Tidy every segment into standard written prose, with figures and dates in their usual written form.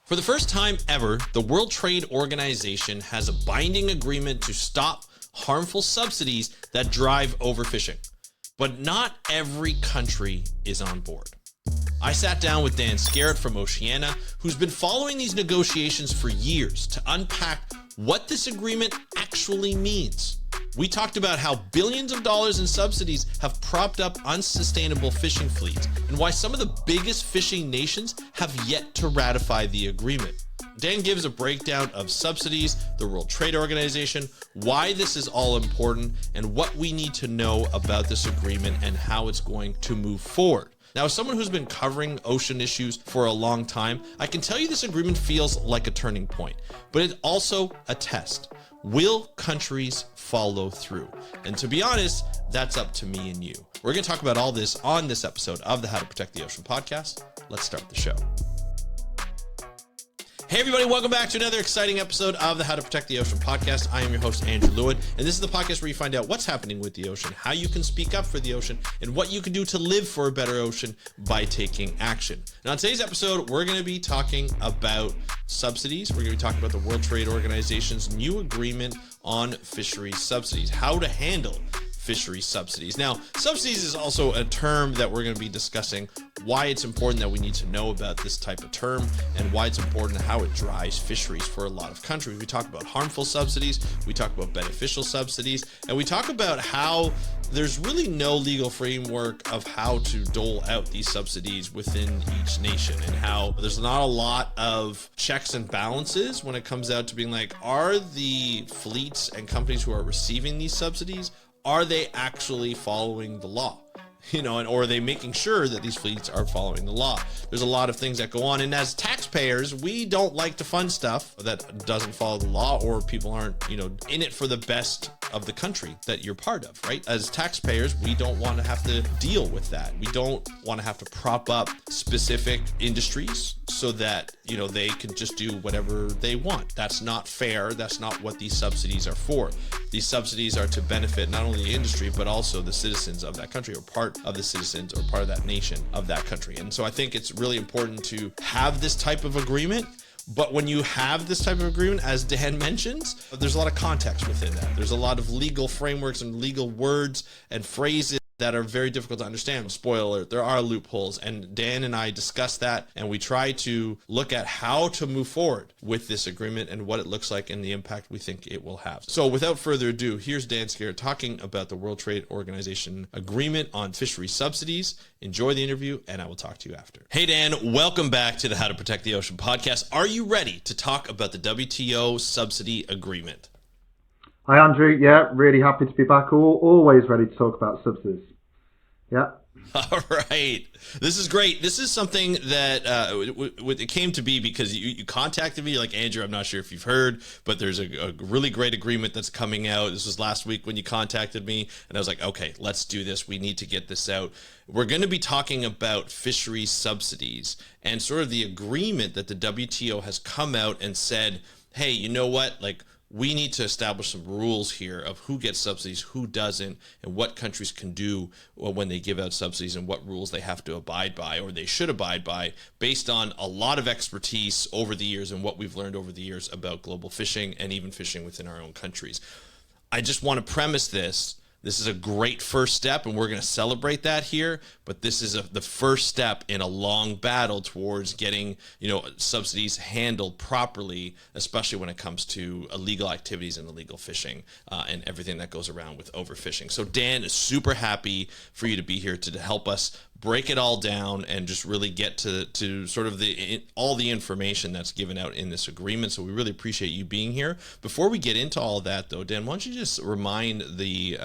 For the first time ever, the World Trade Organization has a binding agreement to stop harmful subsidies that drive overfishing. But not every country is on board. I sat down with Dan Skeritt from Oceana, who's been following these negotiations for years to unpack what this agreement actually means. We talked about how billions of dollars in subsidies have propped up unsustainable fishing fleets and why some of the biggest fishing nations have yet to ratify the agreement. Dan gives a breakdown of subsidies, the World Trade Organization, why this is all important, and what we need to know about this agreement and how it's going to move forward. Now, as someone who's been covering ocean issues for a long time, I can tell you this agreement feels like a turning point, but it's also a test. Will countries follow through? And to be honest, that's up to me and you. We're going to talk about all this on this episode of the How to Protect the Ocean podcast. Let's start the show. Hey everybody, welcome back to another exciting episode of the How to Protect the Ocean podcast. I am your host, Andrew Lewin, and this is the podcast where you find out what's happening with the ocean, how you can speak up for the ocean, and what you can do to live for a better ocean by taking action. Now, in today's episode, we're going to be talking about subsidies. We're going to be talking about the World Trade Organization's new agreement on fisheries subsidies, how to handle fisheries subsidies. Now, subsidies is also a term that we're going to be discussing, why it's important that we need to know about this type of term and why it's important how it drives fisheries for a lot of countries. We talk about harmful subsidies, we talk about beneficial subsidies, and we talk about how there's really no legal framework of how to dole out these subsidies within each nation, and how there's not a lot of checks and balances when it comes out to being like, are the fleets and companies who are receiving these subsidies, are they actually following the law? Or are they making sure that these fleets are following the law? There's a lot of things that go on. And as taxpayers, we don't like to fund stuff that doesn't follow the law, or people aren't, in it for the best of the country that you're part of, right? As taxpayers, we don't want to have to deal with that. We don't want to have to prop up specific industries so that, they can just do whatever they want. That's not fair. That's not what these subsidies are for. These subsidies are to benefit not only the industry, but also the citizens of that country, or part of the citizens or part of that nation of that country. And so I think it's really important to have this type of agreement. But when you have this type of agreement, as Dan mentions, there's a lot of context within that. There's a lot of legal frameworks and legal words and phrases that are very difficult to understand. Spoiler alert, there are loopholes, and Dan and I discuss that, and we try to look at how to move forward with this agreement and what it looks like and the impact we think it will have. So without further ado, here's Dan Skeritt talking about the World Trade Organization agreement on fisheries subsidies. Enjoy the interview, and I will talk to you after. Hey Dan, welcome back to the How to Protect the Ocean podcast. Are you ready to talk about the WTO subsidy agreement? Hi, Andrew. Yeah, really happy to be back. Always ready to talk about subsidies. Yeah. All right. This is great. This is something that it came to be because you contacted me. You're like, Andrew, I'm not sure if you've heard, but there's a really great agreement that's coming out. This was last week when you contacted me, and I was like, okay, let's do this. We need to get this out. We're going to be talking about fisheries subsidies and sort of the agreement that the WTO has come out and said, hey, you know what? We need to establish some rules here of who gets subsidies, who doesn't, and what countries can do when they give out subsidies, and what rules they have to abide by, or they should abide by, based on a lot of expertise over the years and what we've learned over the years about global fishing and even fishing within our own countries. I just want to premise this. This is a great first step, and we're going to celebrate that here. But this is the first step in a long battle towards getting, subsidies handled properly, especially when it comes to illegal activities and illegal fishing and everything that goes around with overfishing. So Dan is super happy for you to be here to help us break it all down and just really get to sort of all the information that's given out in this agreement. So we really appreciate you being here. Before we get into all of that, though, Dan, why don't you just remind the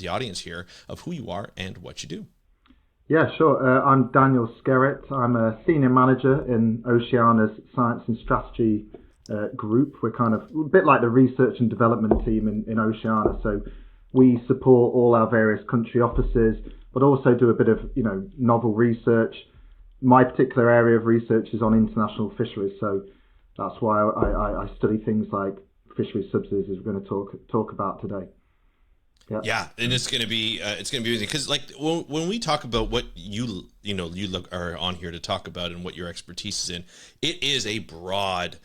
audience here of who you are and what you do? Yeah, sure. I'm Daniel Skeritt. I'm a senior manager in Oceana's Science and Strategy group. We're kind of a bit like the research and development team in Oceana. So we support all our various country offices, but also do a bit of, novel research. My particular area of research is on international fisheries, so that's why I study things like fisheries subsidies, as we're going to talk about today. Yeah, and it's going to be amazing because when we talk about what you are on here to talk about and what your expertise is in, it is a broad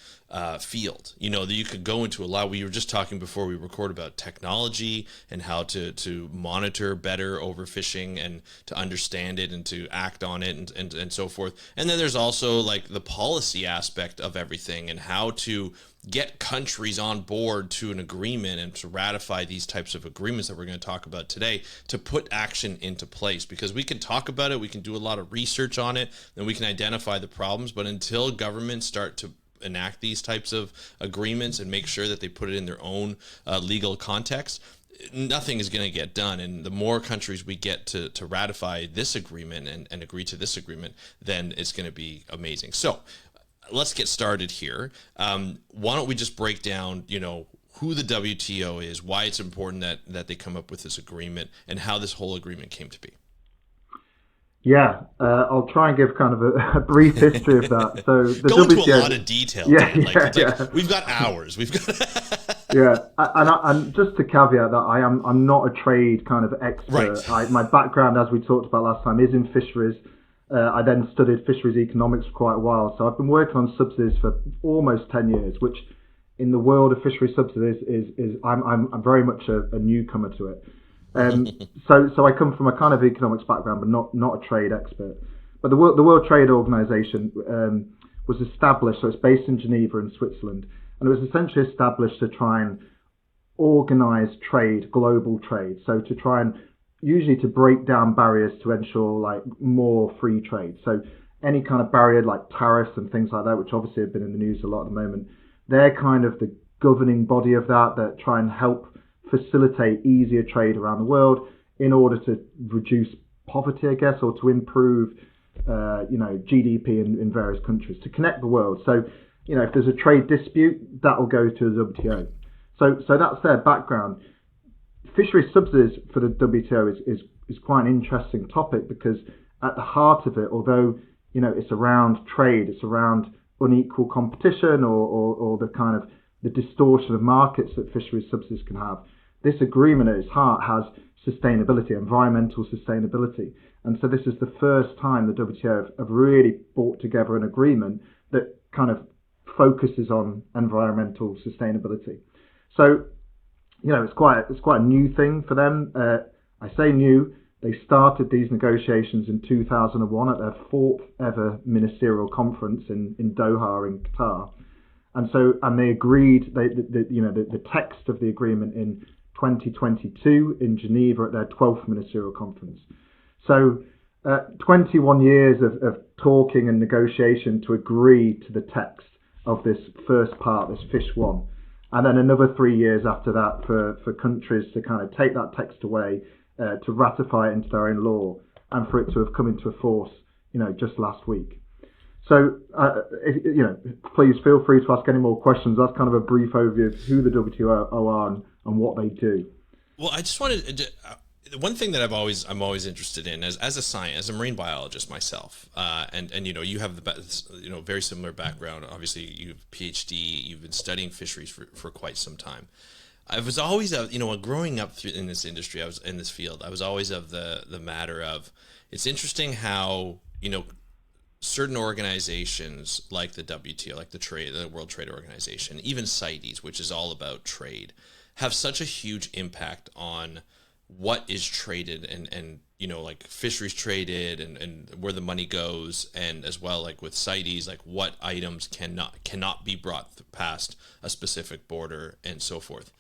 field. That you could go into a lot. We were just talking before we record about technology and how to monitor better overfishing and to understand it and to act on it and so forth. And then there's also like the policy aspect of everything and how to get countries on board to an agreement and to ratify these types of agreements that we're going to talk about today, to put action into place. Because we can talk about it, we can do a lot of research on it, and we can identify the problems, but until governments start to enact these types of agreements and make sure that they put it in their own legal context, nothing is going to get done. And the more countries we get to ratify this agreement and agree to this agreement, then it's going to be amazing. So let's get started here. Why don't we just break down, who the WTO is, why it's important that they come up with this agreement, and how this whole agreement came to be. Yeah, I'll try and give kind of a brief history of that. So the Go WTO, into a lot of detail. We've got hours. We've got. Yeah, and just to caveat that I'm not a trade kind of expert. Right. My background, as we talked about last time, is in fisheries. I then studied fisheries economics for quite a while, so I've been working on subsidies for almost 10 years, which in the world of fisheries subsidies is I'm very much a newcomer to it. So I come from a kind of economics background, but not a trade expert. But the World Trade Organization was established, so it's based in Geneva in Switzerland, and it was essentially established to try and organize trade, global trade, so to try and usually to break down barriers to ensure like more free trade. So any kind of barrier like tariffs and things like that, which obviously have been in the news a lot at the moment, they're kind of the governing body of that try and help facilitate easier trade around the world in order to reduce poverty, I guess, or to improve, GDP in various countries, to connect the world. So, if there's a trade dispute, that will go to the WTO. So that's their background. Fisheries subsidies for the WTO is quite an interesting topic, because at the heart of it, although it's around trade, it's around unequal competition or the kind of the distortion of markets that fisheries subsidies can have. This agreement at its heart has sustainability, environmental sustainability, and so this is the first time the WTO have really brought together an agreement that kind of focuses on environmental sustainability. So it's quite a new thing for them. I say new. They started these negotiations in 2001 at their fourth ever ministerial conference in Doha in Qatar, and they agreed the text of the agreement in 2022 in Geneva at their 12th ministerial conference. So 21 years of talking and negotiation to agree to the text of this first part, this Fish 1. And then another 3 years after that for countries to kind of take that text away, to ratify it into their own law, and for it to have come into force, just last week. So, please feel free to ask any more questions. That's kind of a brief overview of who the WTO are and what they do. Well, I just wanted to, one thing that I'm always interested in as a marine biologist myself, and you have the very similar background. Obviously, you have a PhD. You've been studying fisheries for quite some time. I was always growing up in this industry. I was in this field. I was always of the matter of, it's interesting how certain organizations like the WTO, like the World Trade Organization, even CITES, which is all about trade, have such a huge impact on what is traded and like fisheries traded and where the money goes, and as well like with CITES, like what items cannot be brought past a specific border and so forth.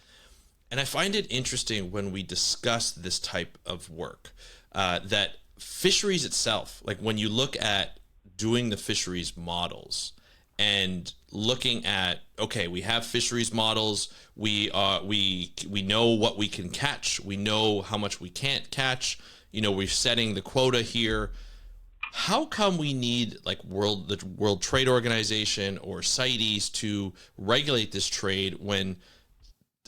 And I find it interesting when we discuss this type of work, that fisheries itself, like when you look at doing the fisheries models and looking at, okay, we have fisheries models, we know what we can catch, we know how much we can't catch, we're setting the quota here. How come we need like the World Trade Organization or CITES to regulate this trade when,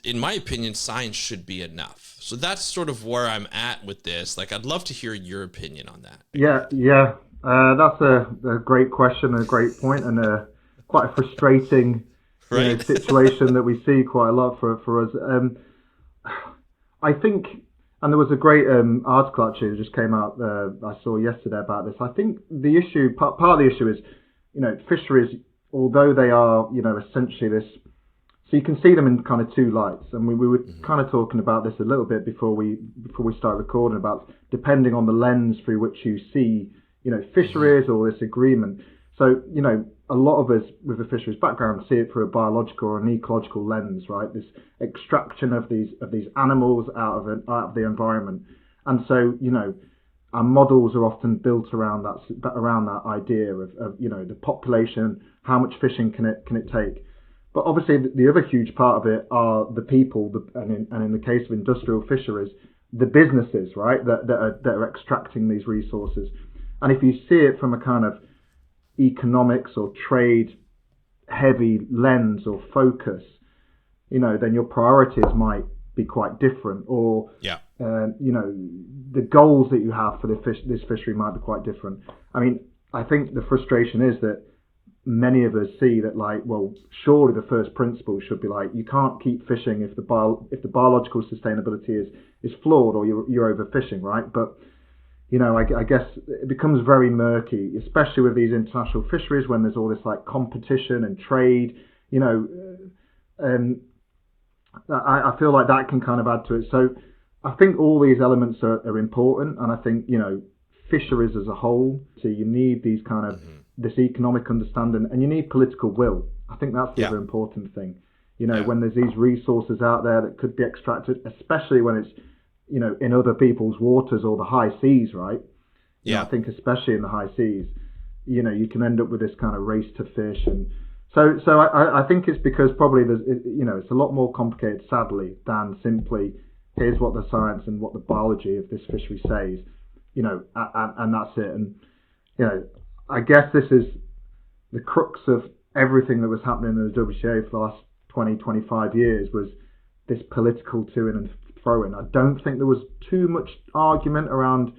in my opinion, science should be enough? So that's sort of where I'm at with this. Like, I'd love to hear your opinion on that. Yeah. That's a great question, a great point, and quite a frustrating situation that we see quite a lot for us. I think And there was a great article actually that just came out I saw yesterday about this. I think the issue, part of the issue is, fisheries, although they are, essentially this. So you can see them in kind of two lights, and we were kind of talking about this a little bit before we start recording about depending on the lens through which you see, fisheries or this agreement. So a lot of us with a fisheries background see it through a biological or an ecological lens, right? This extraction of these animals out of the environment, and so our models are often built around that idea of the population, how much fishing can it take. But obviously, the other huge part of it are the people, and in the case of industrial fisheries, the businesses, right, that are extracting these resources. And if you see it from a kind of economics or trade heavy lens or focus, then your priorities might be quite different, or the goals that you have for this fishery might be quite different. I mean, I think the frustration is that many of us see that, surely the first principle should be you can't keep fishing if the biological sustainability is flawed or you're overfishing, right? But I guess it becomes very murky, especially with these international fisheries when there's all this competition and trade, and I feel like that can kind of add to it. So I think all these elements are important, and I think fisheries as a whole. So you need these kind of this economic understanding, and you need political will. I think that's the other important thing. When there's these resources out there that could be extracted, especially when it's in other people's waters or the high seas, right? I think especially in the high seas, you can end up with this kind of race to fish, and so I think it's because probably there's it's a lot more complicated, sadly, than simply here's what the science and what the biology of this fishery says, and that's it. And I guess this is the crux of everything that was happening in the WTO for the last 20, 25 years was this political to-in and throw-in. I don't think there was too much argument around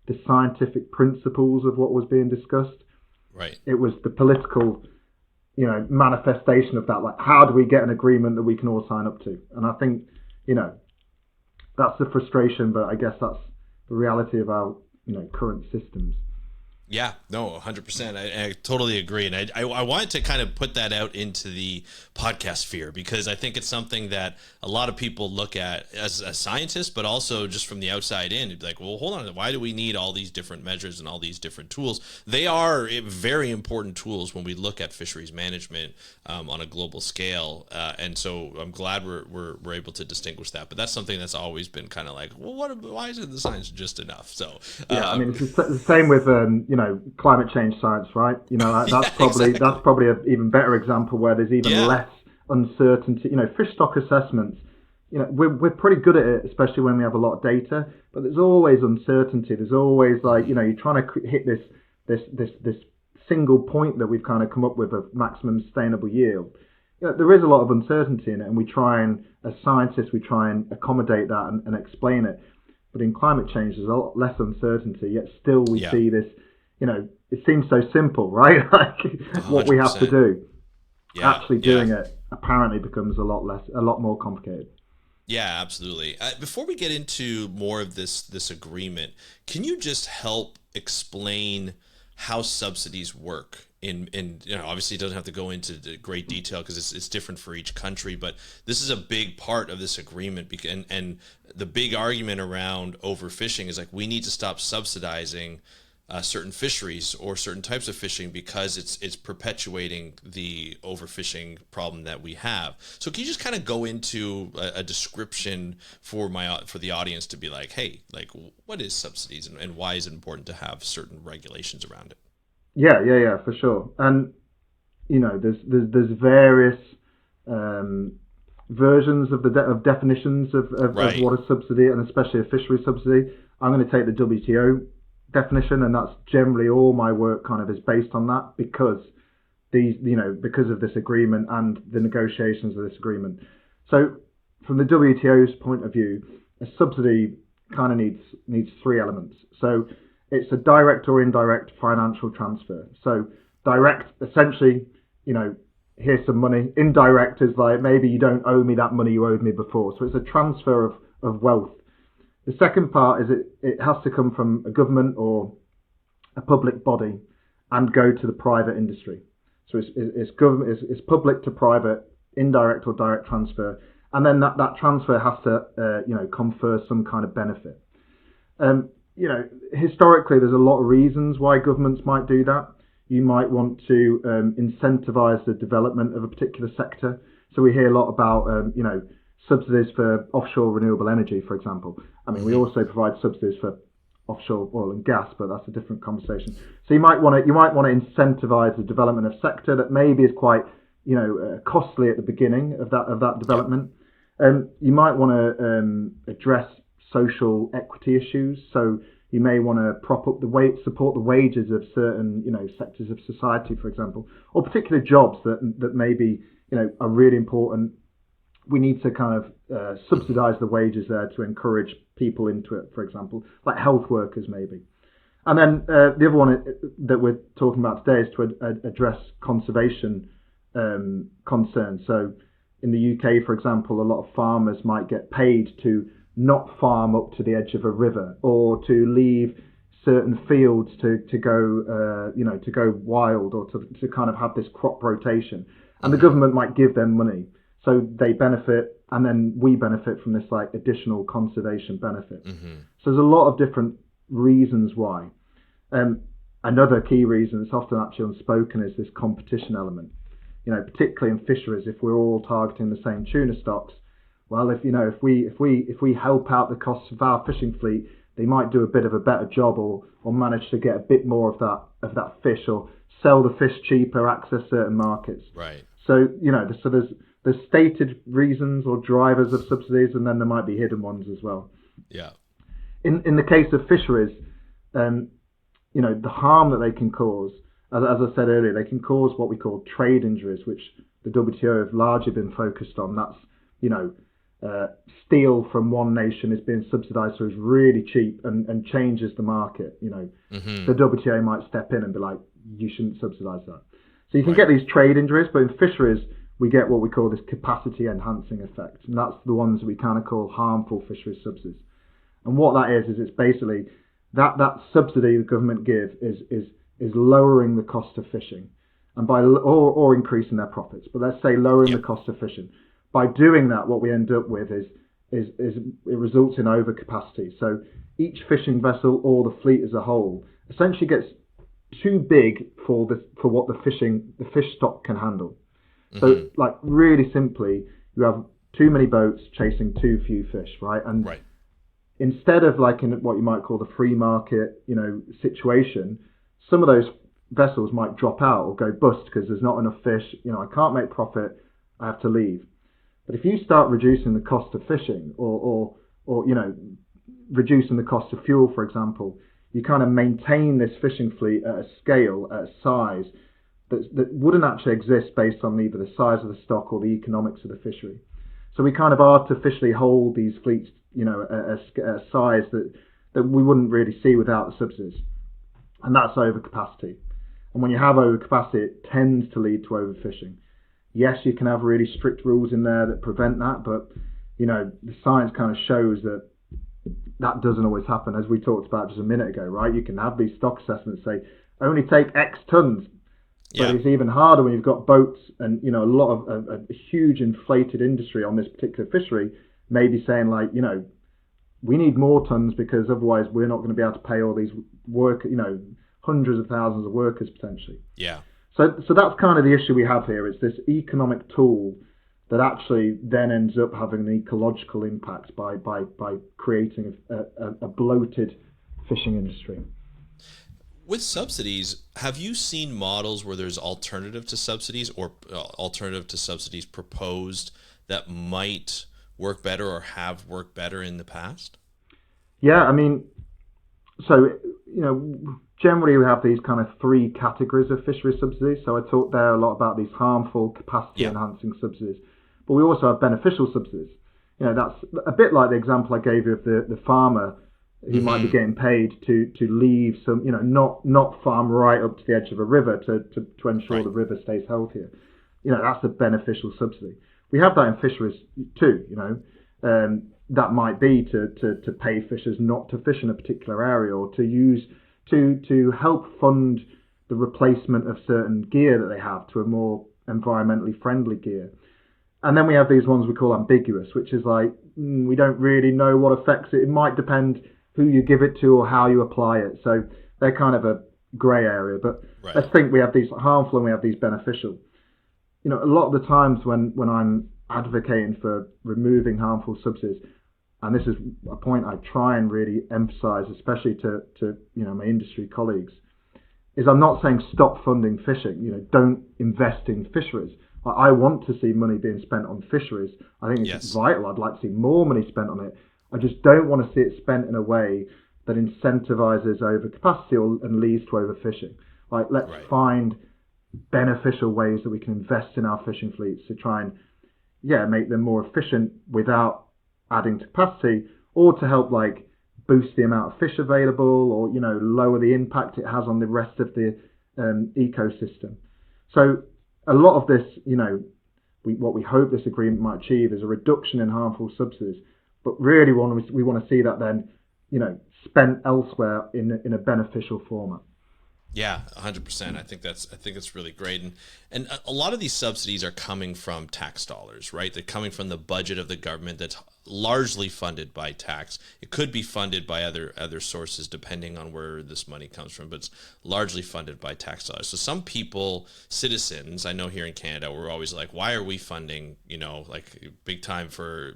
the scientific principles of what was being discussed. Right. It was the political, manifestation of that. How do we get an agreement that we can all sign up to? And I think, that's the frustration, but I guess that's the reality of our, current systems. Yeah, no, 100%. I totally agree. And I wanted to kind of put that out into the podcast sphere because I think it's something that a lot of people look at as a scientist, but also just from the outside in. It'd be like, well, hold on. Why do we need all these different measures and all these different tools? They are very important tools when we look at fisheries management on a global scale. And so I'm glad we're able to distinguish that. But that's something that's always been kind of like, well, why isn't the science just enough? So I mean, it's the same with climate change science, right? That's probably an even better example where there's even less uncertainty. Fish stock assessments, we're pretty good at it, especially when we have a lot of data, but there's always uncertainty. There's always you're trying to hit this single point that we've kind of come up with of maximum sustainable yield. There is a lot of uncertainty in it, and as scientists, we try and accommodate that and explain it. But in climate change, there's a lot less uncertainty, yet still we see this, it seems so simple, right? What we have to do. Actually doing it apparently becomes a lot more complicated. Yeah, absolutely. Before we get into more of this agreement, can you just help explain how subsidies work? Obviously it doesn't have to go into great detail because it's different for each country, but this is a big part of this agreement. And the big argument around overfishing is we need to stop subsidizing certain fisheries or certain types of fishing because it's perpetuating the overfishing problem that we have. So can you just kind of go into a description for the audience to be like, hey, what is subsidies and why is it important to have certain regulations around it? Yeah, for sure. And there's various versions of definitions of what a subsidy, and especially a fishery subsidy. I'm going to take the WTO definition, and that's generally all my work kind of is based on that because because of this agreement and the negotiations of this agreement. So from the WTO's point of view, a subsidy kind of needs three elements. So it's a direct or indirect financial transfer. So direct, essentially, here's some money. Indirect is maybe you don't owe me that money you owed me before. So it's a transfer of wealth. The second part is it has to come from a government or a public body and go to the private industry. So it's government, it's public to private, indirect or direct transfer, and then that transfer has to confer some kind of benefit. Historically, there's a lot of reasons why governments might do that. You might want to incentivize the development of a particular sector. So we hear a lot about subsidies for offshore renewable energy, for example. I mean, we also provide subsidies for offshore oil and gas, but that's a different conversation. So you might want to incentivize the development of sector that maybe is quite costly at the beginning of that development. You might want to address social equity issues. So you may want to support the wages of certain sectors of society, for example, or particular jobs that maybe are really important. We need to kind of subsidize the wages there to encourage people into it, for example, like health workers maybe. And then the other one that we're talking about today is to address conservation concerns. So in the UK, for example, a lot of farmers might get paid to not farm up to the edge of a river, or to leave certain fields to go wild, or to kind of have this crop rotation. And the government might give them money, so they benefit, and then we benefit from this like additional conservation benefit. So there's a lot of different reasons why. Another key reason that's often actually unspoken is this competition element. Particularly in fisheries, if we're all targeting the same tuna stocks, well, if we help out the costs of our fishing fleet, they might do a bit of a better job, or manage to get a bit more of that fish, or sell the fish cheaper, access certain markets. Right. So there's stated reasons or drivers of subsidies, and then there might be hidden ones as well. Yeah. In the case of fisheries, the harm that they can cause, as I said earlier, they can cause what we call trade injuries, which the WTO have largely been focused on. That's steel from one nation is being subsidized, so it's really cheap and changes the market. The WTO might step in and be like, you shouldn't subsidize that. So you can get these trade injuries, but in fisheries, we get what we call this capacity enhancing effect. And that's the ones that we kind of call harmful fisheries subsidies. And what that is it's basically that subsidy the government give is lowering the cost of fishing, and or increasing their profits. But let's say lowering the cost of fishing. By doing that, what we end up with is it results in overcapacity. So each fishing vessel, or the fleet as a whole, essentially gets too big for what the fish stock can handle. So, like really simply, you have too many boats chasing too few fish, right? And instead of like in what you might call the free market, situation, some of those vessels might drop out or go bust because there's not enough fish. I can't make profit. I have to leave. But if you start reducing the cost of fishing, or reducing the cost of fuel, for example, you kind of maintain this fishing fleet at a scale, at a size that wouldn't actually exist based on either the size of the stock or the economics of the fishery. So we kind of artificially hold these fleets, at a size that we wouldn't really see without the subsidies. And that's overcapacity. And when you have overcapacity, it tends to lead to overfishing. Yes, you can have really strict rules in there that prevent that, but the science kind of shows that doesn't always happen, as we talked about just a minute ago, right? You can have these stock assessments say only take X tons, but it's even harder when you've got boats and a lot of a huge inflated industry on this particular fishery, maybe saying like we need more tons because otherwise we're not going to be able to pay all these hundreds of thousands of workers potentially. Yeah. So that's kind of the issue we have here. It's this economic tool that actually then ends up having an ecological impact by creating a bloated fishing industry. With subsidies, have you seen models where there's alternative to subsidies, or alternative to subsidies proposed that might work better or have worked better in the past? Yeah, I mean, so generally we have these kind of three categories of fisheries subsidies. So I talked there a lot about these harmful capacity enhancing subsidies, but we also have beneficial subsidies. That's a bit like the example I gave you of the farmer who might be getting paid to leave some, not farm right up to the edge of a river to ensure the river stays healthier. That's a beneficial subsidy. We have that in fisheries too. that might be to pay fishers not to fish in a particular area, or to use to help fund the replacement of certain gear that they have to a more environmentally friendly gear. And then we have these ones we call ambiguous, which is like, we don't really know what affects it. It might depend who you give it to or how you apply it. So they're kind of a grey area. But Right. let's think we have these harmful and we have these beneficial. A lot of the times when I'm advocating for removing harmful subsidies, and this is a point I try and really emphasise, especially to my industry colleagues, is I'm not saying stop funding fishing. Don't invest in fisheries. I want to see money being spent on fisheries. I think it's vital. I'd like to see more money spent on it. I just don't want to see it spent in a way that incentivises overcapacity and leads to overfishing. Like, let's find beneficial ways that we can invest in our fishing fleets to try and make them more efficient without adding to capacity, or to help like boost the amount of fish available, or lower the impact it has on the rest of the ecosystem. So a lot of this, what we hope this agreement might achieve is a reduction in harmful subsidies, but really we want to see that then spent elsewhere in a beneficial format. Yeah, 100%. I think it's really great, and a lot of these subsidies are coming from tax dollars, right? They're coming from the budget of the government that's largely funded by tax. It could be funded by other sources depending on where this money comes from, but it's largely funded by tax dollars. So some people, citizens, I know here in Canada, we're always like, why are we funding, like big time for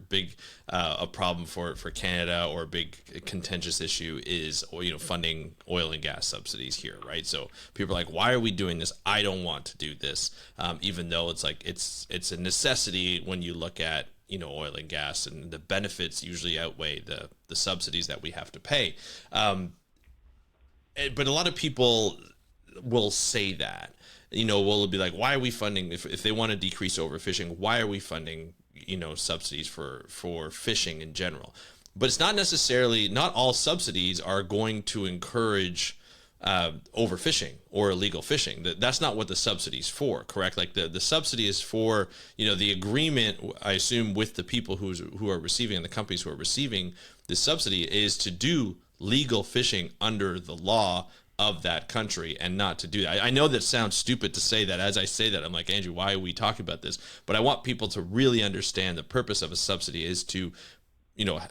a problem for Canada, or a big contentious issue is, funding oil and gas subsidies here, right? So people are like, why are we doing this? I don't want to do this, even though it's like it's a necessity when you look at oil and gas, and the benefits usually outweigh the subsidies that we have to pay. But a lot of people will say that, will be like, why are we funding, if they want to decrease overfishing, why are we funding, subsidies for fishing in general? But it's not all subsidies are going to encourage overfishing or illegal fishing. That's not what the subsidy is for, correct? Like the subsidy is for, the agreement, I assume, with the people who are receiving, and the companies who are receiving the subsidy, is to do legal fishing under the law of that country, and not to do that. I know that sounds stupid to say that. As I say that, I'm like, Andrew, why are we talking about this? But I want people to really understand the purpose of a subsidy is to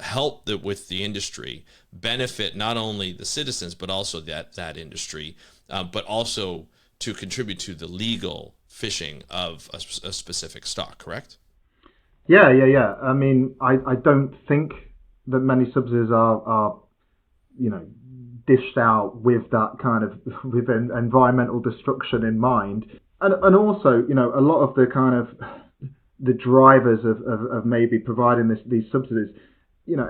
help with the industry, benefit not only the citizens, but also that industry, but also to contribute to the legal fishing of a specific stock, correct? Yeah. I mean, I don't think that many subsidies are dished out with that kind of, with environmental destruction in mind. And also, a lot of the kind of the drivers of maybe providing these subsidies,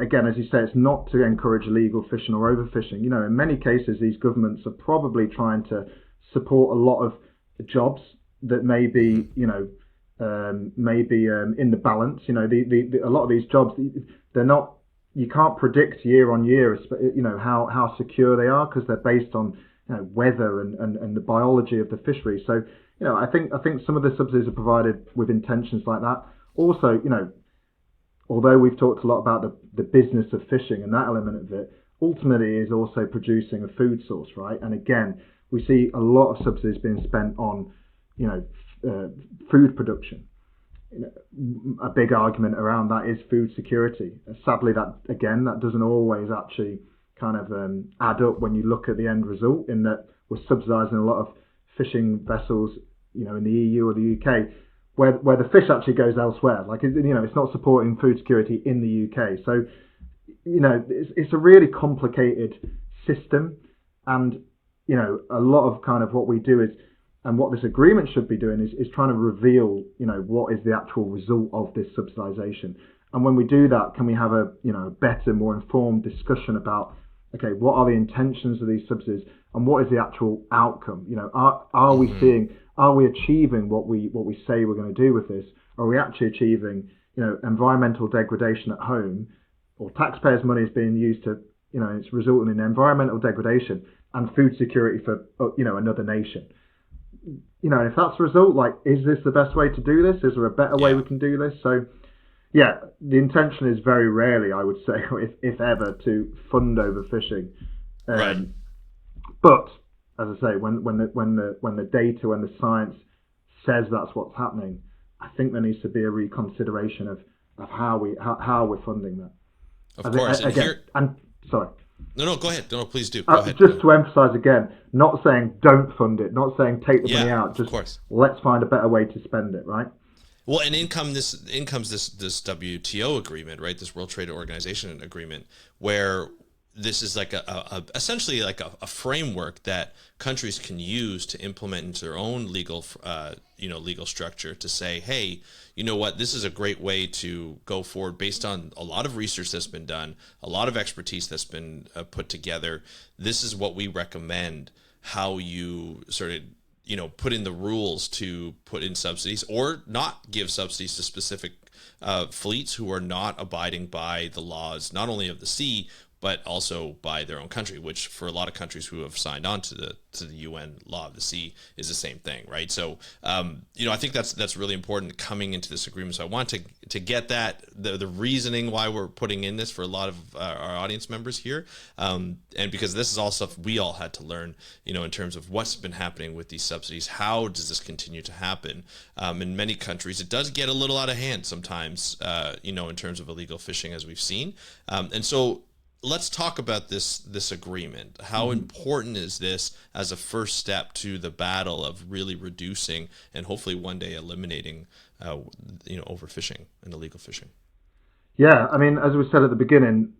again, as you say, it's not to encourage illegal fishing or overfishing. In many cases, these governments are probably trying to support a lot of jobs that may be, in the balance. A lot of these jobs, they're not, you can't predict year on year, how secure they are, because they're based on weather and the biology of the fishery. So, I think some of the subsidies are provided with intentions like that. Also, although we've talked a lot about the business of fishing and that element of it, ultimately is also producing a food source, right? And again, we see a lot of subsidies being spent on, food production. A big argument around that is food security. Sadly, that doesn't always actually kind of add up when you look at the end result, in that we're subsidising a lot of fishing vessels, in the EU or the UK, where the fish actually goes elsewhere. Like, it's not supporting food security in the UK. So, it's a really complicated system, and a lot of kind of what we do is, and what this agreement should be doing is trying to reveal, what is the actual result of this subsidisation. And when we do that, can we have a better, more informed discussion about, okay, what are the intentions of these subsidies, and what is the actual outcome? Are we seeing, are we achieving what we say we're going to do with this? Are we actually achieving, environmental degradation at home, or taxpayers' money is being used to, it's resulting in environmental degradation and food security for, another nation? And if that's the result, like, is this the best way to do this? Is there a better way we can do this? So, Yeah, the intention is very rarely, I would say, if ever, to fund overfishing. Right. But as I say, when the data, when the science says that's what's happening, I think there needs to be a reconsideration of how we're funding that. Of course. Sorry. No, go ahead. No, please do. Go ahead. Just to emphasise again, not saying don't fund it, not saying take the money out, just let's find a better way to spend it, right? Well, and in comes this WTO agreement, right? This World Trade Organization agreement, where this is like essentially like a framework that countries can use to implement into their own legal structure to say, hey, you know what, this is a great way to go forward based on a lot of research that's been done, a lot of expertise that's been put together. This is what we recommend, how you sort of put in the rules to put in subsidies or not give subsidies to specific fleets who are not abiding by the laws, not only of the sea, but also by their own country, which for a lot of countries who have signed on to the UN law of the sea is the same thing, right? So, I think that's really important coming into this agreement. So I want to get that, the reasoning why we're putting in this for a lot of our audience members here, and because this is all stuff we all had to learn, in terms of what's been happening with these subsidies. How does this continue to happen? In many countries, it does get a little out of hand sometimes, in terms of illegal fishing, as we've seen, and so. Let's talk about this agreement. How important is this as a first step to the battle of really reducing and hopefully one day eliminating, overfishing and illegal fishing? Yeah, I mean, as we said at the beginning,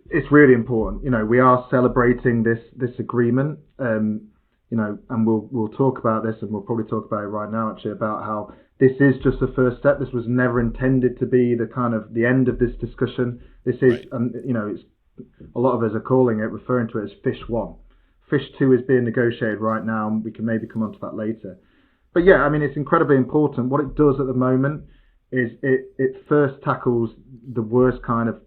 it's really important. We are celebrating this agreement, and we'll talk about this, and we'll probably talk about it right now, actually, about how this is just the first step. This was never intended to be the end of this discussion. This is, it's. A lot of us are referring to it as Fish 1. Fish 2 is being negotiated right now, and we can maybe come on to that later. But yeah, I mean, it's incredibly important. What it does at the moment is it first tackles the worst kind of...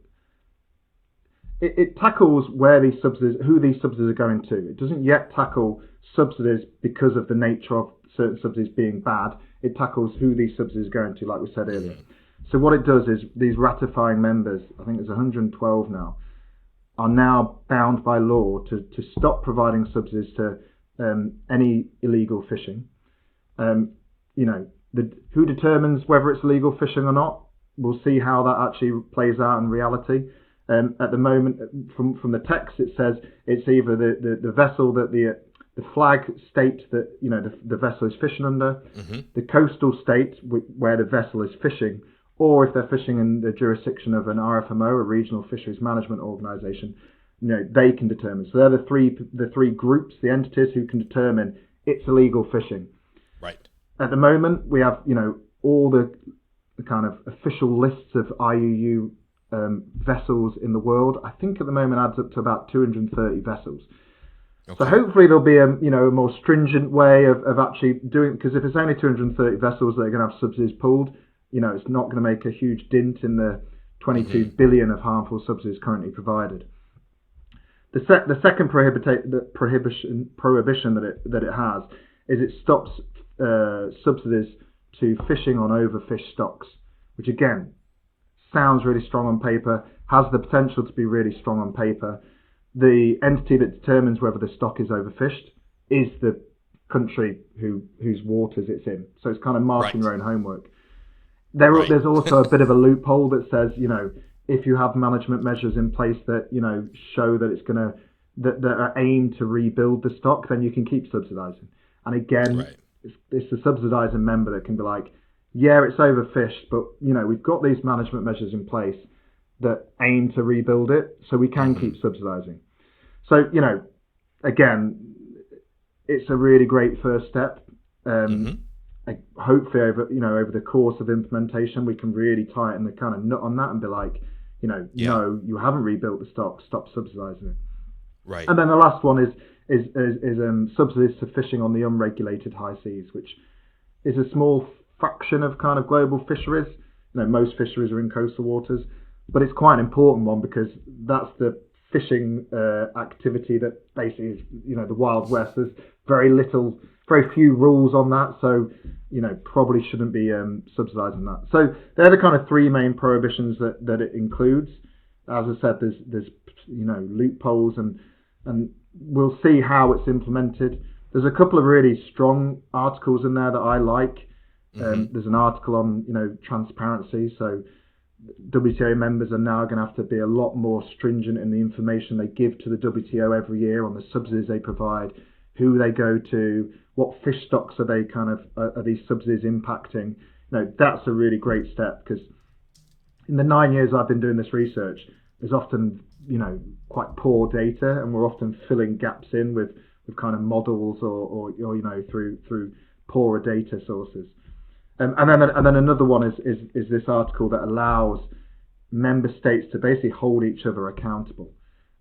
It tackles who these subsidies are going to. It doesn't yet tackle subsidies because of the nature of certain subsidies being bad. It tackles who these subsidies are going to, like we said earlier. So what it does is these ratifying members, I think there's 112 now, are now bound by law to stop providing subsidies to any illegal fishing. Who determines whether it's illegal fishing or not? We'll see how that actually plays out in reality. At the moment, from the text, it says it's either the vessel that the flag state that the vessel is fishing under, the coastal state where the vessel is fishing, or if they're fishing in the jurisdiction of an RFMO, a regional fisheries management organisation, they can determine. So they're the three groups, the entities who can determine it's illegal fishing. Right. At the moment, we have all the kind of official lists of IUU vessels in the world. I think at the moment adds up to about 230 vessels. Okay. So hopefully there'll be a more stringent way of actually doing, because if it's only 230 vessels that are going to have subsidies pulled, it's not going to make a huge dint in the 22 billion of harmful subsidies currently provided. The second prohibition that it has is it stops subsidies to fishing on overfished stocks, which again sounds really strong on paper, has the potential to be really strong on paper. The entity that determines whether the stock is overfished is the country whose waters it's in. So it's kind of marking your own homework. There's also a bit of a loophole that says, if you have management measures in place that, show that that are aimed to rebuild the stock, then you can keep subsidising. And again, it's the subsidising member that can be like, yeah, it's overfished, but, we've got these management measures in place that aim to rebuild it, so we can keep subsidising. So, again, it's a really great first step. Hopefully over the course of implementation, we can really tighten the kind of nut on that and be like, no, you haven't rebuilt the stock, stop subsidising it. Right. And then the last one is subsidies to fishing on the unregulated high seas, which is a small fraction of kind of global fisheries. Most fisheries are in coastal waters, but it's quite an important one because that's the fishing activity that basically is, the Wild West. very few rules on that. So, probably shouldn't be subsidising that. So they're the kind of three main prohibitions that it includes. As I said, there's loopholes, and we'll see how it's implemented. There's a couple of really strong articles in there that I like. There's an article on transparency. So WTO members are now going to have to be a lot more stringent in the information they give to the WTO every year on the subsidies they provide, who they go to, what fish stocks are these subsidies impacting. That's a really great step, because in the 9 years I've been doing this research, there's often quite poor data, and we're often filling gaps in with kind of models or through poorer data sources. And then another one is this article that allows member states to basically hold each other accountable.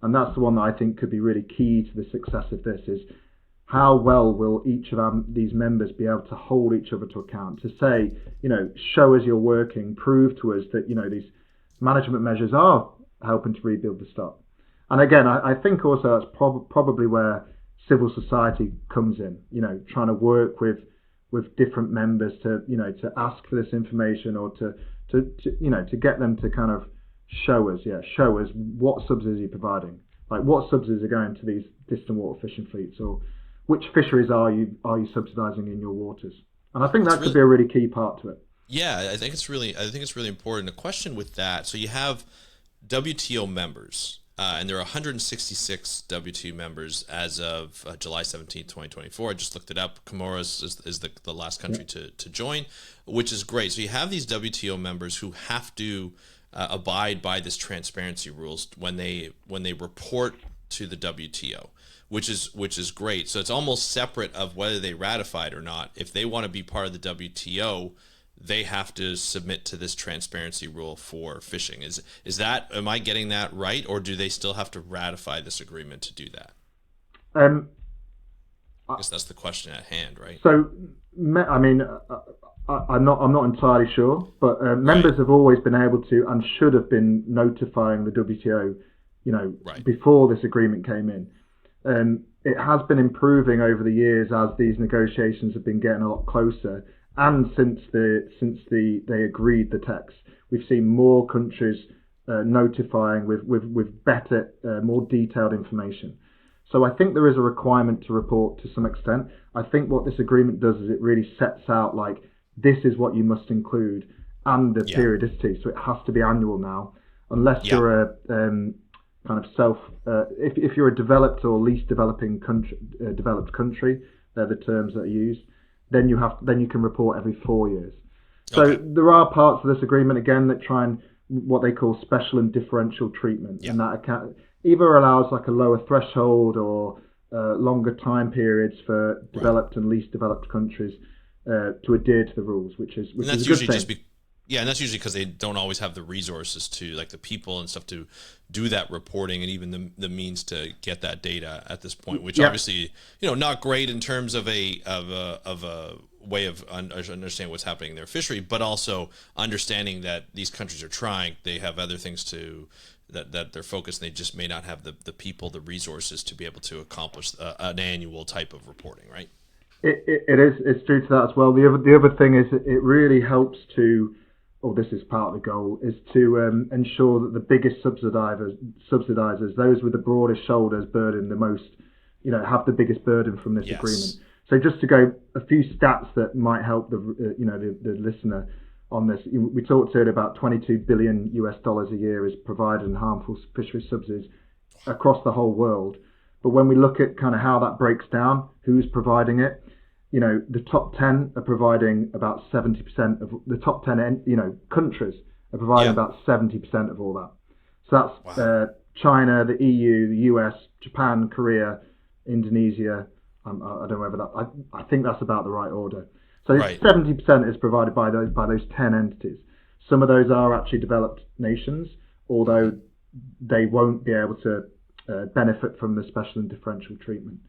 And that's the one that I think could be really key to the success of this, is how well will each of these members be able to hold each other to account, to say, show us you're working, prove to us that, these management measures are helping to rebuild the stock. And again, I think also that's probably where civil society comes in, trying to work with different members to ask for this information, or to get them to kind of show us what subsidies you're providing, like what subsidies are going to these distant water fishing fleets, or which fisheries are you subsidising in your waters. And I think that could be a really key part to it. Yeah, I think it's really important. A question with that: so you have WTO members. And there are 166 WTO members as of July 17, 2024. I just looked it up. Comoros is the last country to join, which is great. So you have these WTO members who have to abide by this transparency rules when they report to the WTO, which is great. So it's almost separate of whether they ratified or not. If they want to be part of the WTO, they have to submit to this transparency rule for fishing. Is that, am I getting that right, or do they still have to ratify this agreement to do that? I guess that's the question at hand, right? So, I mean, I'm not entirely sure, but members have always been able to and should have been notifying the WTO, before this agreement came in. It has been improving over the years as these negotiations have been getting a lot closer. And since they agreed the text, we've seen more countries notifying with better, more detailed information. So I think there is a requirement to report to some extent. I think what this agreement does is it really sets out, like, this is what you must include, and the periodicity. So it has to be annual now, unless you're a kind of if you're a developed or least developing country, developed country, they're the terms that are used. Then you can report every 4 years. So there are parts of this agreement again that try and what they call special and differential treatment, and that either allows like a lower threshold or longer time periods for developed and least developed countries to adhere to the rules, which is a good thing. And that's usually because they don't always have the resources to, like, the people and stuff to do that reporting, and even the means to get that data at this point, which obviously, not great in terms of a way of understanding what's happening in their fishery, but also understanding that these countries are trying. They have other things that they're focused. They just may not have the people, the resources to be able to accomplish an annual type of reporting, right? It's true to that as well. The other thing is it really helps to, this is part of the goal, is to ensure that the biggest subsidizers, those with the broadest shoulders burden the most, have the biggest burden from this agreement. So just to go a few stats that might help the listener on this. We talked earlier about $22 billion a year is provided in harmful fisheries subsidies across the whole world. But when we look at kind of how that breaks down, who's providing it, the top 10 are providing about 70% of the top 10, countries are providing about 70% of all that. So that's China, the EU, the US, Japan, Korea, Indonesia. I don't know whether that. I think that's about the right order. So 70% is provided by those 10 entities. Some of those are actually developed nations, although they won't be able to benefit from the special and differential treatment.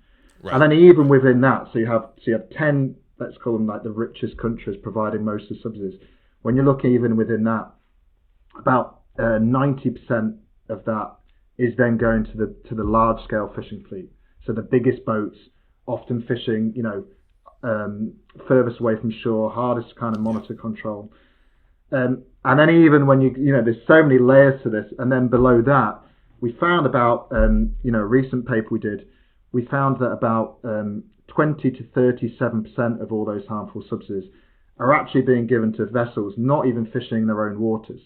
Right. And then even within that, so you have 10, let's call them like the richest countries providing most of the subsidies. When you look even within that, about 90% of that is then going to the large scale fishing fleet. So the biggest boats often fishing, furthest away from shore, hardest to kind of monitor, control. And then even when there's so many layers to this, and then below that, we found about, a recent paper we found that about 20 to 37% of all those harmful subsidies are actually being given to vessels not even fishing in their own waters.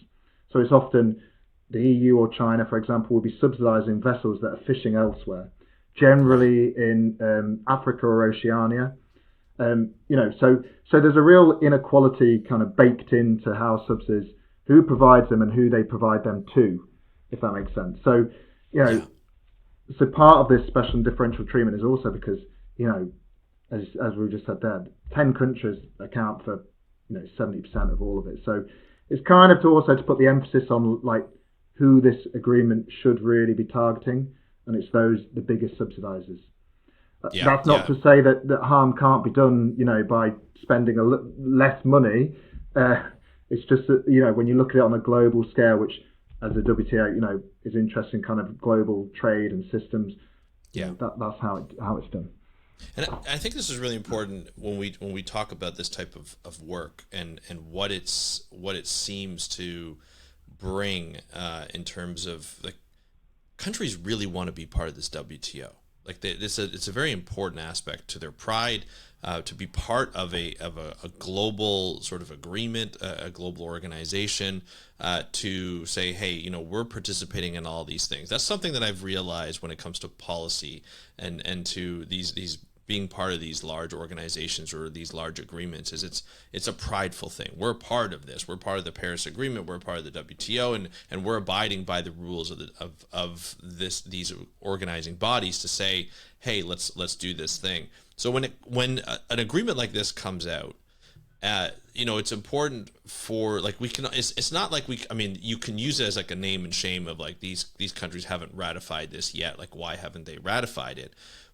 So it's often the EU or China, for example, will be subsidising vessels that are fishing elsewhere, generally in Africa or Oceania. So there's a real inequality kind of baked into how subsidies, who provides them and who they provide them to, if that makes sense. So, so part of this special and differential treatment is also because, as we just said there, 10 countries account for, 70% of all of it. So it's kind of to put the emphasis on like who this agreement should really be targeting, and it's the biggest subsidizers. That's not to say that harm can't be done, by spending less money. It's just that, when you look at it on a global scale, which as the WTO, is interesting, kind of global trade and systems. That's how it's done. And I think this is really important when we talk about this type of work and what it seems to bring in terms of like countries really want to be part of this WTO. Like it's a very important aspect to their pride to be part of a global sort of agreement, a global organization, to say, hey, we're participating in all these things. That's something that I've realized when it comes to policy and to these being part of these large organizations or these large agreements is it's a prideful thing. We're a part of this. We're part of the Paris Agreement. We're part of the WTO, and we're abiding by the rules of these organizing bodies to say, hey, let's do this thing. So when an agreement like this comes out, it's important for like we can. It's not like you can use it as like a name and shame of like these countries haven't ratified this yet. Like why haven't they ratified it?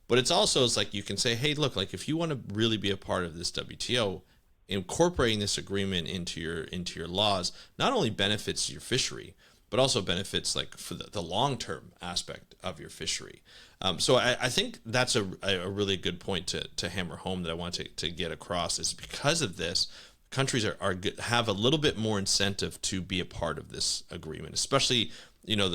But it's like you can say, hey, look, like if you want to really be a part of this WTO, incorporating this agreement into your laws not only benefits your fishery, but also benefits like for the long-term aspect of your fishery. So I think that's a really good point to hammer home that I want to get across is because of this, countries have a little bit more incentive to be a part of this agreement, especially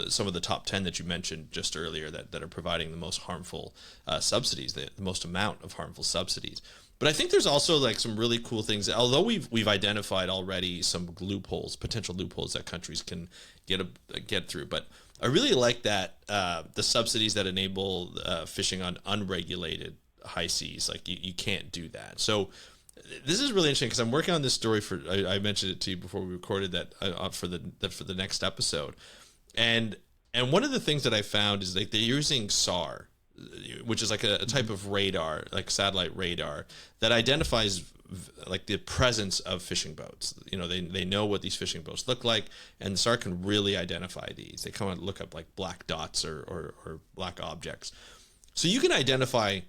some of the top 10 that you mentioned just earlier that are providing the most harmful subsidies, the most amount of harmful subsidies. But I think there's also like some really cool things. Although we've identified already some potential loopholes that countries can get through. But I really like that the subsidies that enable fishing on unregulated high seas, like you can't do that. So this is really interesting because I'm working on this story I mentioned it to you before we recorded that for the next episode. And one of the things that I found is like they're using SAR, which is like a type of radar, like satellite radar, that identifies like the presence of fishing boats. They know what these fishing boats look like, and SAR can really identify these. They come and look up like black dots or black objects. So you can identify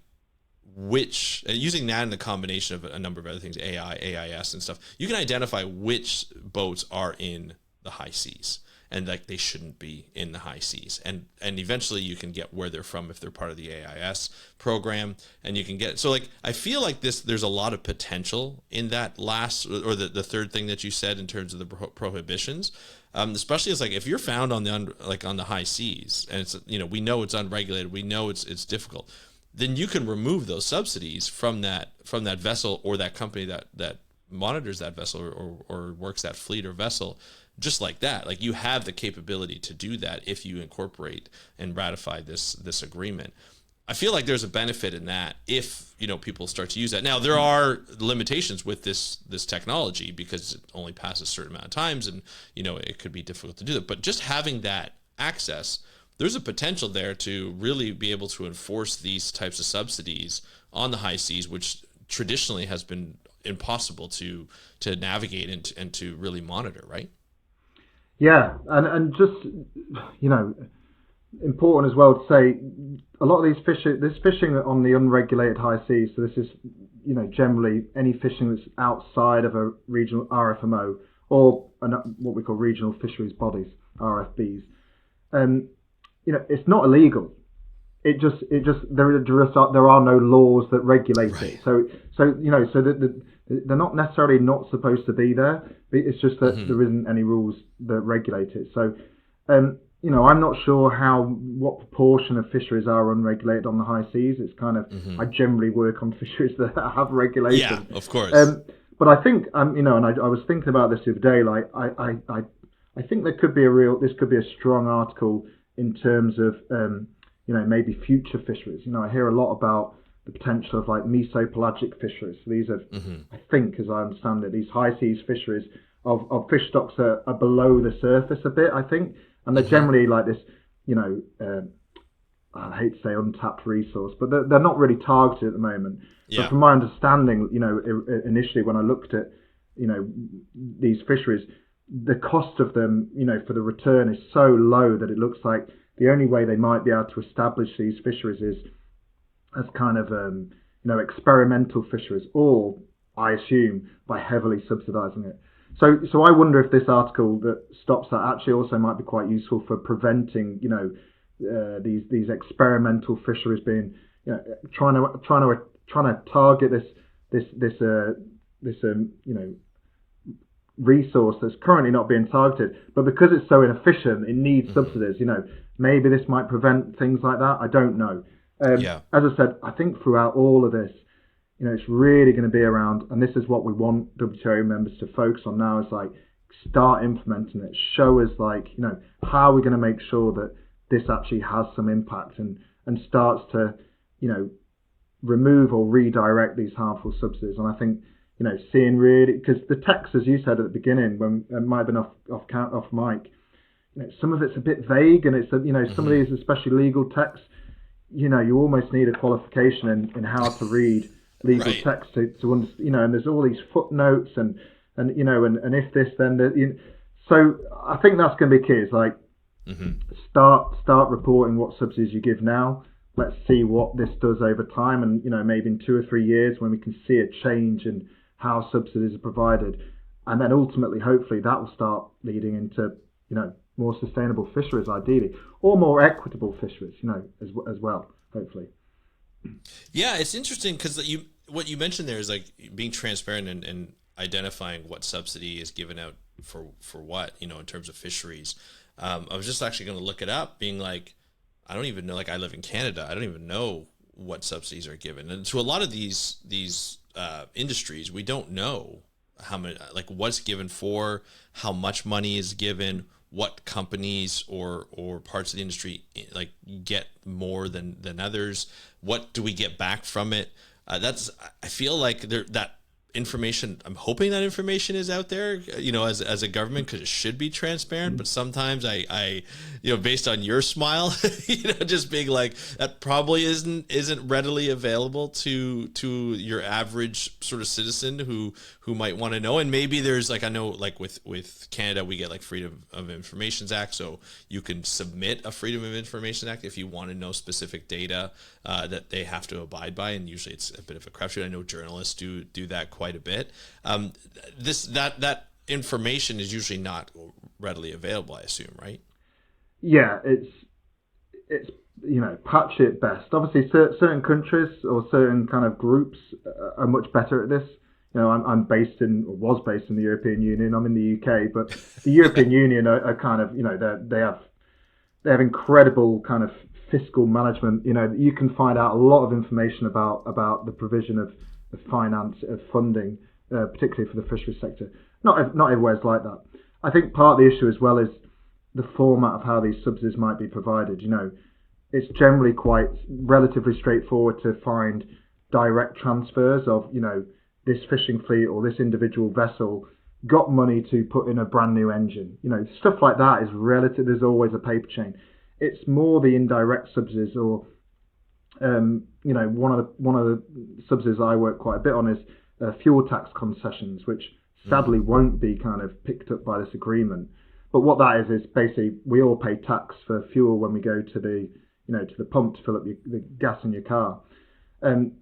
using that in the combination of a number of other things, AI, AIS and stuff, you can identify which boats are in the high seas. And like they shouldn't be in the high seas, and eventually you can get where they're from if they're part of the AIS program, and you can get so like I feel like there's a lot of potential in that last or the third thing that you said in terms of the prohibitions, especially as like if you're found on the high seas and it's we know it's unregulated, we know it's difficult, then you can remove those subsidies from that vessel or that company that monitors that vessel or works that fleet or vessel. Just like that, like you have the capability to do that if you incorporate and ratify this agreement. I feel like there's a benefit in that if people start to use that. Now there are limitations with this technology because it only passes a certain amount of times, and it could be difficult to do that. But just having that access, there's a potential there to really be able to enforce these types of subsidies on the high seas, which traditionally has been impossible to navigate and to really monitor, right? Yeah, and just important as well to say a lot of this fishing on the unregulated high seas. So this is generally any fishing that's outside of a regional RFMO or what we call regional fisheries bodies, RFBs. It's not illegal. there are no laws that regulate Right. it. So they're not necessarily not supposed to be there. It's just that there isn't any rules that regulate it. So I'm not sure what proportion of fisheries are unregulated on the high seas. It's kind of I generally work on fisheries that have regulation. Yeah, of course. But I think and I was thinking about this the other day. Like I think this could be a strong article in terms of maybe future fisheries. I hear a lot about the potential of like mesopelagic fisheries. So these are, I think, as I understand it, these high seas fisheries of fish stocks are below the surface a bit, I think, and they're generally like this, I hate to say untapped resource, but they're not really targeted at the moment. Yeah. But from my understanding, initially when I looked at, these fisheries, the cost of them, for the return is so low that it looks like the only way they might be able to establish these fisheries is as kind of, experimental fisheries, or I assume by heavily subsidising it. So I wonder if this article that stops that actually also might be quite useful for preventing, these experimental fisheries being, trying to target this resource that's currently not being targeted, but because it's so inefficient, it needs subsidies. Maybe this might prevent things like that. I don't know. As I said, I think throughout all of this, it's really going to be around, and this is what we want WTO members to focus on now, is like start implementing it. Show us how are we going to make sure that this actually has some impact and starts to, remove or redirect these harmful subsidies. And I think, seeing really, because the text, as you said at the beginning, when it might have been off mic, some of it's a bit vague, and it's some of these, especially legal texts, you almost need a qualification in how to read legal text to understand, and there's all these footnotes and if this then so I think that's going to be key. Is like start reporting what subsidies you give now. Let's see what this does over time, and maybe in 2 or 3 years when we can see a change in how subsidies are provided, and then ultimately, hopefully, that will start leading into more sustainable fisheries, ideally, or more equitable fisheries, as well, hopefully. Yeah, it's interesting because what you mentioned there is like being transparent and identifying what subsidy is given out for what, in terms of fisheries. I was just actually going to look it up, being like, I don't even know, like I live in Canada, I don't even know what subsidies are given. And to a lot of these industries, we don't know how many, like what's given for, how much money is given, what companies or parts of the industry like get more than others. What do we get back from it? I feel like that information, I'm hoping that information is out there, as a government, because it should be transparent. But sometimes I based on your smile, just being like, that probably isn't readily available to your average sort of citizen who might want to know. And maybe there's like, I know like with Canada, we get like Freedom of Information Act, so you can submit a Freedom of Information Act if you want to know specific data that they have to abide by, and usually it's a bit of a crapshoot. I know journalists do that quite a bit. That information is usually not readily available, I assume, right? Yeah, it's patchy at best. Obviously, certain countries or certain kind of groups are much better at this. I'm was based in the European Union. I'm in the UK, but the European Union are kind of, they have incredible kind of fiscal management. You can find out a lot of information about the provision of finance, of funding, particularly for the fisheries sector. Not everywhere's like that. I think part of the issue as well is the format of how these subsidies might be provided. It's generally quite relatively straightforward to find direct transfers of, this fishing fleet or this individual vessel got money to put in a brand new engine. Stuff like that is relative. There's always a paper chain. It's more the indirect subsidies, or one of the subsidies I work quite a bit on is fuel tax concessions, which sadly won't be kind of picked up by this agreement. But what that is basically we all pay tax for fuel when we go to the pump to fill up the gas in your car. And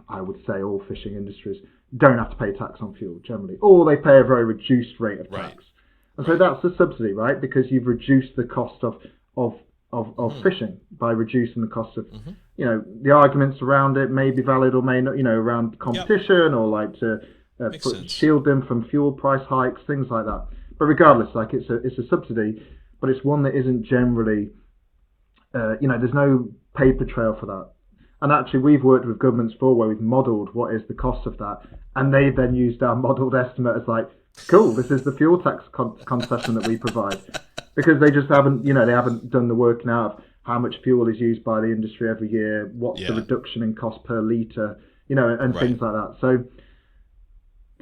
I would say all fishing industries don't have to pay tax on fuel generally, or they pay a very reduced rate of tax. And so that's the subsidy, right? Because you've reduced the cost of of fishing by reducing the cost of, the arguments around it may be valid or may not, around competition or like to shield them from fuel price hikes, things like that. But regardless, like it's a subsidy, but it's one that isn't generally, there's no paper trail for that. And actually, we've worked with governments before where we've modelled what is the cost of that, and they then used our modelled estimate as like, cool, this is the fuel tax concession that we provide, because they just haven't, they haven't done the working out of how much fuel is used by the industry every year, what's the reduction in cost per litre, and things like that.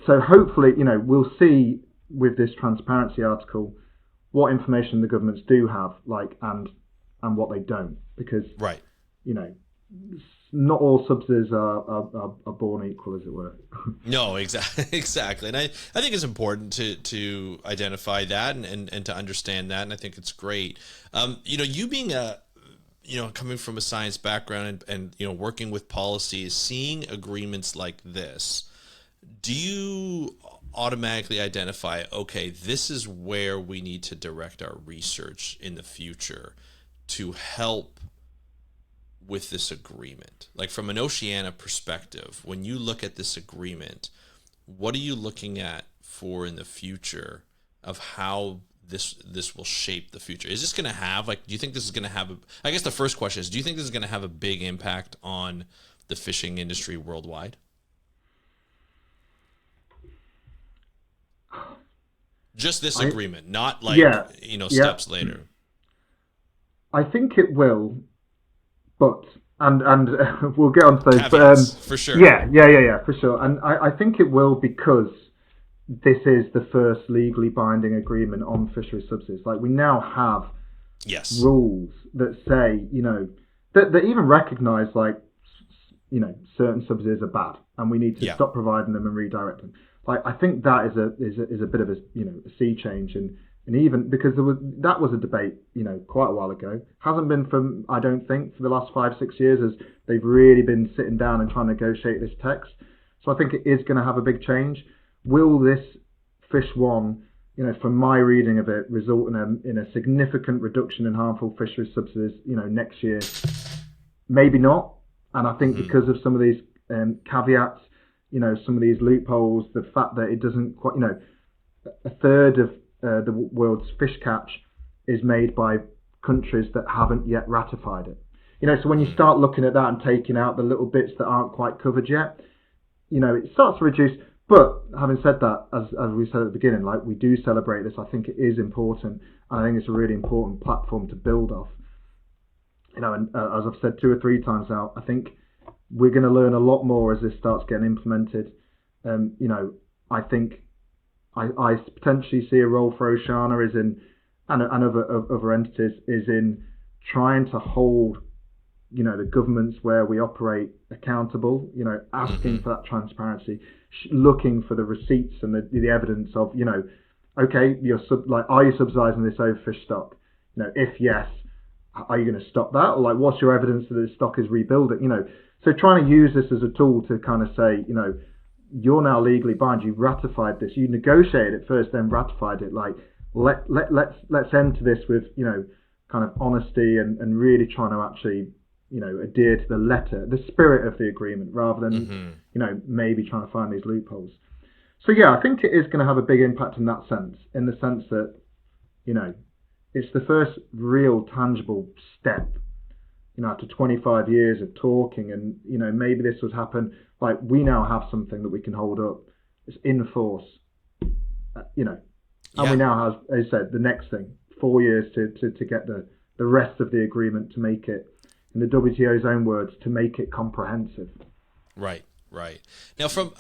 So hopefully, we'll see with this transparency article what information the governments do have, like, and what they don't, because not all subsidies are born equal, as it were. No, exactly. And I think it's important to identify that and to understand that. And I think it's great. You being coming from a science background and working with policies, seeing agreements like this, do you automatically identify, okay, this is where we need to direct our research in the future to help with this agreement? Like, from an Oceana perspective, when you look at this agreement, what are you looking at for in the future of how this will shape the future? Is this going to have, do you think this is going to have I guess the first question is, do you think this is going to have a big impact on the fishing industry worldwide? Just this agreement, not steps later. I think it will, but and we'll get on to those. Caveats, for sure. Yeah, for sure. And I think it will, because this is the first legally binding agreement on fisheries subsidies. Like, we now have rules that say, that even recognise, certain subsidies are bad and we need to stop providing them and redirect them. Like, I think that is a bit of a sea change, and even because that was a debate quite a while ago. Hasn't been for, I don't think, for the last 5-6 years, as they've really been sitting down and trying to negotiate this text. So I think it is going to have a big change. Will this Fish One, from my reading of it, result in a significant reduction in harmful fisheries subsidies next year? Maybe not. And I think because of some of these caveats, some of these loopholes, the fact that it doesn't quite, a third of the world's fish catch is made by countries that haven't yet ratified it. So when you start looking at that and taking out the little bits that aren't quite covered yet, it starts to reduce. But having said that, as we said at the beginning, like, we do celebrate this. I think it is important, and I think it's a really important platform to build off. And as I've said 2 or 3 times now, I think we're going to learn a lot more as this starts getting implemented. I think I potentially see a role for Oceana and other entities is in trying to hold, the governments where we operate accountable, asking for that transparency, looking for the receipts and the evidence of, okay, are you subsidising this overfish stock? If yes, are you going to stop that? Or what's your evidence that the stock is rebuilding? So trying to use this as a tool to kind of say, you're now legally bound. You've ratified this. You negotiated it first, then ratified it. Let's enter this with, kind of honesty and really trying to actually, adhere to the letter, the spirit of the agreement, rather than, maybe trying to find these loopholes. So yeah, I think it is going to have a big impact in that sense, in the sense that, it's the first real tangible step, after 25 years of talking, and, maybe this would happen. We now have something that we can hold up. It's in force, and we now have, as I said, the next thing, 4 years to get the rest of the agreement, to make it, in the WTO's own words, to make it comprehensive. Right. Now, from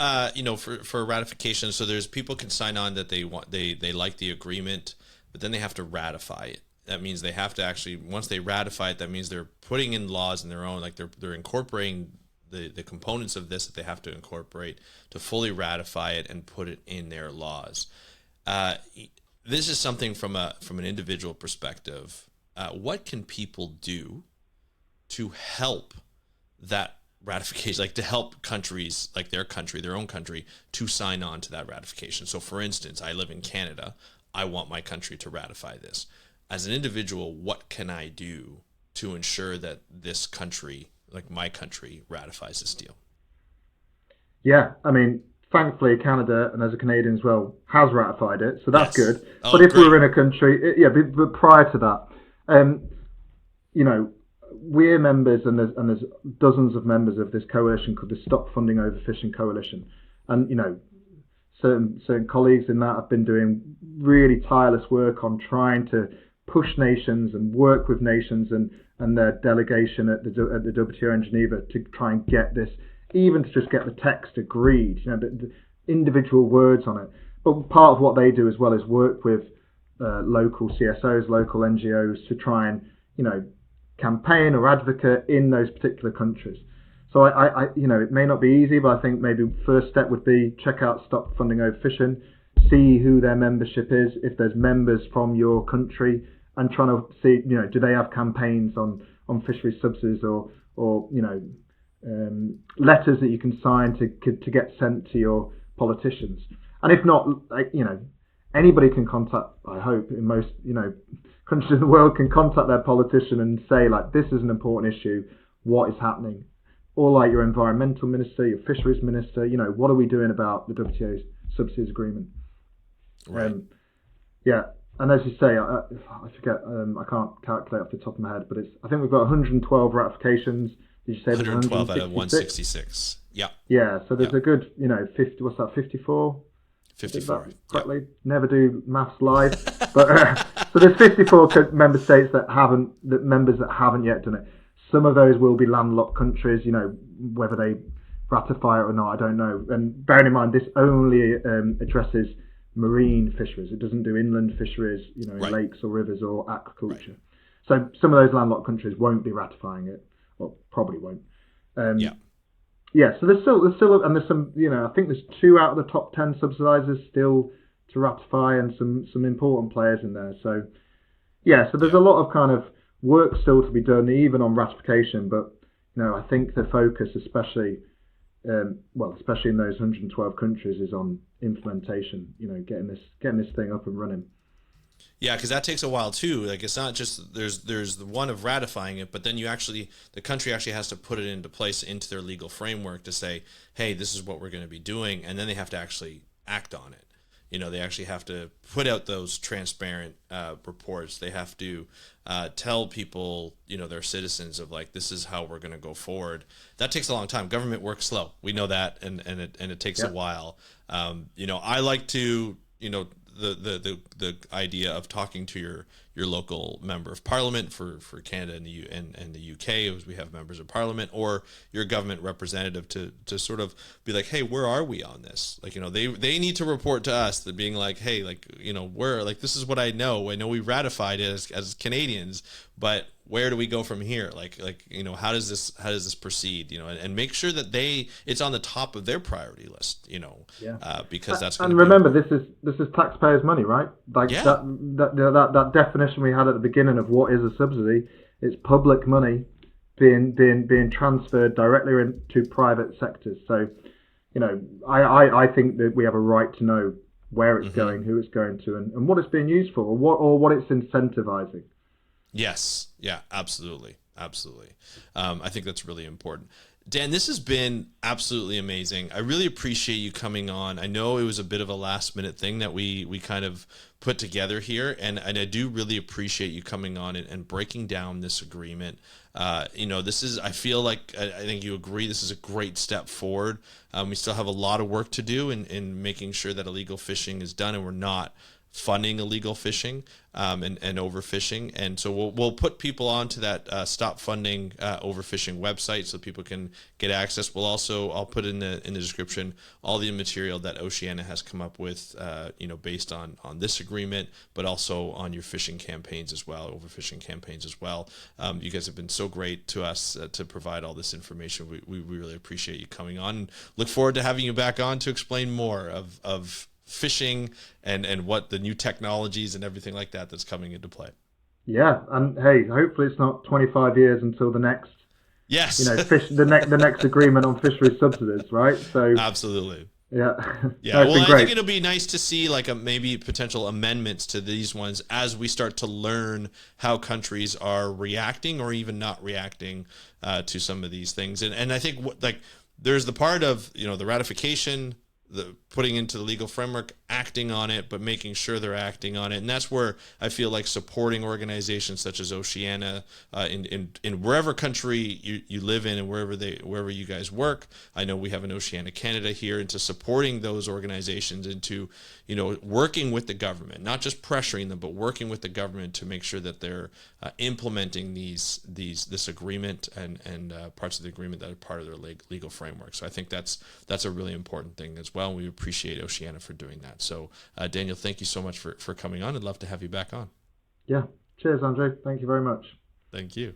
for ratification, so there's people can sign on that they like the agreement, but then they have to ratify it. That means they have to actually, once they ratify it, that means they're putting in laws in their own, like they're incorporating the components of this that they have to incorporate to fully ratify it and put it in their laws. This is something from an individual perspective. What can people do to help that ratification, to help countries like their own country, to sign on to that ratification? So, for instance, I live in Canada. I want my country to ratify this. as an individual, what can I do to ensure that this country, like my country, ratifies this deal? Yeah, I mean, thankfully Canada, and as a Canadian as well, has ratified it, so that's Yes. good. Oh, But if we great. were in a country, but prior to that, you know, we're members, and there's dozens of members of this coalition called the Stop Funding Overfishing Coalition, and certain colleagues in that have been doing really tireless work on trying to push nations and work with nations and their delegation at the WTO in Geneva to try and get this, even to just get the text agreed, the individual words on it. But part of what they do as well is work with local CSOs, local NGOs to try and, campaign or advocate in those particular countries. So it may not be easy, but I think maybe first step would be check out Stop Funding Overfishing, see who their membership is, if there's members from your country, and trying to see, do they have campaigns on fisheries subsidies or letters that you can sign to get sent to your politicians. And if not, anybody can contact, I hope, in most, countries in the world can contact their politician and say, like, this is an important issue, what is happening? Or like your environmental minister, your fisheries minister, what are we doing about the WTO's subsidies agreement? Right. And as you say, I forget, I can't calculate off the top of my head, but I think we've got 112 ratifications. Did you say 112 out of 166? Yeah. Yeah, so there's a good, 50, what's that, 54? 54. Correctly. Never do maths live. But so there's 54 member states members that haven't yet done it. Some of those will be landlocked countries, whether they ratify it or not, I don't know. And bearing in mind, this only addresses marine fisheries. It doesn't do inland fisheries, in lakes or rivers or aquaculture. Right. So some of those landlocked countries won't be ratifying it, or probably won't. So there's still, and there's some, I think there's 2 out of the top 10 subsidizers still to ratify, and some important players in there. So there's a lot of kind of work still to be done, even on ratification. But I think the focus, especially in those 112 countries, is on implementation. Getting this thing up and running. Yeah, because that takes a while too. Like, it's not just there's the one of ratifying it, but then the country actually has to put it into place, into their legal framework, to say, hey, this is what we're going to be doing, and then they have to actually act on it. They actually have to put out those transparent reports. They have to tell people, their citizens, of like, this is how we're going to go forward. That takes a long time. Government works slow. We know that, and it takes a while. I like to, the idea of talking to your local member of parliament for Canada and the UK, as we have members of parliament, or your government representative, to sort of be like, hey, where are we on this? Like, they need to report to us, that being like, hey, like, we're like, this is what I know we ratified it as Canadians, but where do we go from here? Like, how does this proceed? And make sure that it's on the top of their priority list. Because that's going to remember, this is taxpayers' money, right? Like that definition we had at the beginning of what is a subsidy. It's public money being transferred directly into private sectors. So, I think that we have a right to know where it's going, who it's going to, and what it's being used for, or what it's incentivizing. Yes. Yeah, absolutely. Absolutely. I think that's really important. Dan, this has been absolutely amazing. I really appreciate you coming on. I know it was a bit of a last minute thing that we kind of put together here, and I do really appreciate you coming on and breaking down this agreement. This is, I feel like, I think you agree, this is a great step forward. We still have a lot of work to do in making sure that illegal fishing is done, and we're not funding illegal fishing and overfishing. And so we'll put people onto that Stop Funding Overfishing website so people can get access. I'll put in the description all the material that Oceana has come up with, based on this agreement, but also on your fishing campaigns as well, overfishing campaigns as well. You guys have been so great to us to provide all this information. We really appreciate you coming on. Look forward to having you back on to explain more of fishing and what the new technologies and everything like that's coming into play. Yeah, and hey, hopefully it's not 25 years until the next. Yes. The next agreement on fisheries subsidies, right? So absolutely. Yeah. Yeah, It's well, been I great. think it'll be nice to see like maybe potential amendments to these ones as we start to learn how countries are reacting or even not reacting to some of these things. And I think like there's the part of, the ratification, the putting into the legal framework, acting on it, but making sure they're acting on it. And that's where I feel like supporting organizations such as Oceana in wherever country you live in and wherever you guys work. I know we have an Oceana Canada here, into supporting those organizations, into working with the government, not just pressuring them, but working with the government to make sure that they're implementing this agreement and parts of the agreement that are part of their legal framework. So I think that's a really important thing as well. And we appreciate Oceana for doing that. So Daniel, thank you so much for coming on. I'd love to have you back on. Yeah. Cheers, Andre. Thank you very much. Thank you.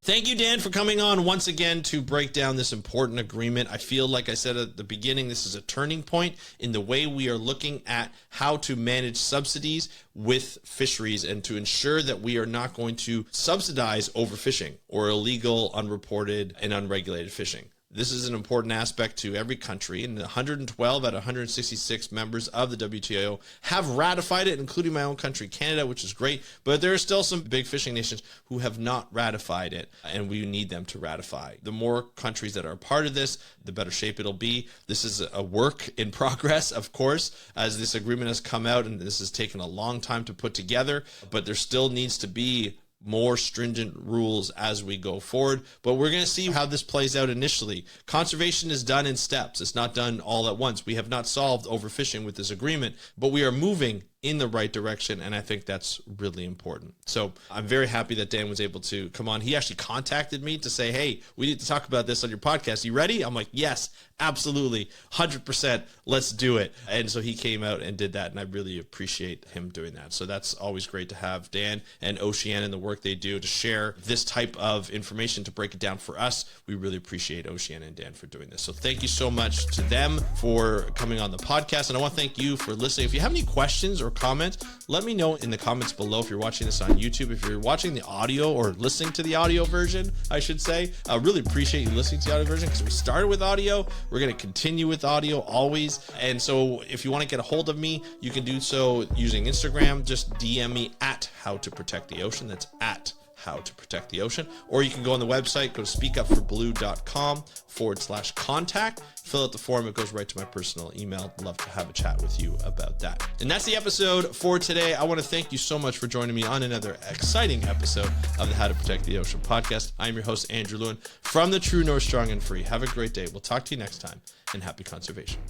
Thank you, Dan, for coming on once again to break down this important agreement. I feel like I said at the beginning, this is a turning point in the way we are looking at how to manage subsidies with fisheries and to ensure that we are not going to subsidize overfishing or illegal, unreported, and unregulated fishing. This is an important aspect to every country, and 112 out of 166 members of the WTO have ratified it, including my own country, Canada, which is great. But there are still some big fishing nations who have not ratified it, and we need them to ratify. The more countries that are a part of this, the better shape it'll be. This is a work in progress, of course, as this agreement has come out, and this has taken a long time to put together, but there still needs to be more stringent rules as we go forward. But we're going to see how this plays out initially. Conservation is done in steps. It's not done all at once. We have not solved overfishing with this agreement, but we are moving in the right direction, and I think that's really important. So I'm very happy that Dan was able to come on. He actually contacted me to say, hey, we need to talk about this on your podcast. You ready? I'm like, yes, absolutely, 100%, let's do it. And so he came out and did that, and I really appreciate him doing that. So that's always great to have Dan and Oceana and the work they do to share this type of information, to break it down for us. We really appreciate Oceana and Dan for doing this. So thank you so much to them for coming on the podcast, and I want to thank you for listening. If you have any questions or comments, let me know in the comments below. If you're watching this on YouTube, if you're watching the audio or listening to the audio version, I should say, I really appreciate you listening to the audio version, because we started with audio. We're going to continue with audio always. And so if you want to get a hold of me, you can do so using Instagram. Just DM me at How to Protect the Ocean. That's at How to Protect the Ocean. Or you can go on the website, go to speakupforblue.com/contact. Fill out the form. It goes right to my personal email. Love to have a chat with you about that. And that's the episode for today. I want to thank you so much for joining me on another exciting episode of the How to Protect the Ocean podcast. I'm your host, Andrew Lewin, from the True North Strong and Free. Have a great day. We'll talk to you next time, and happy conservation.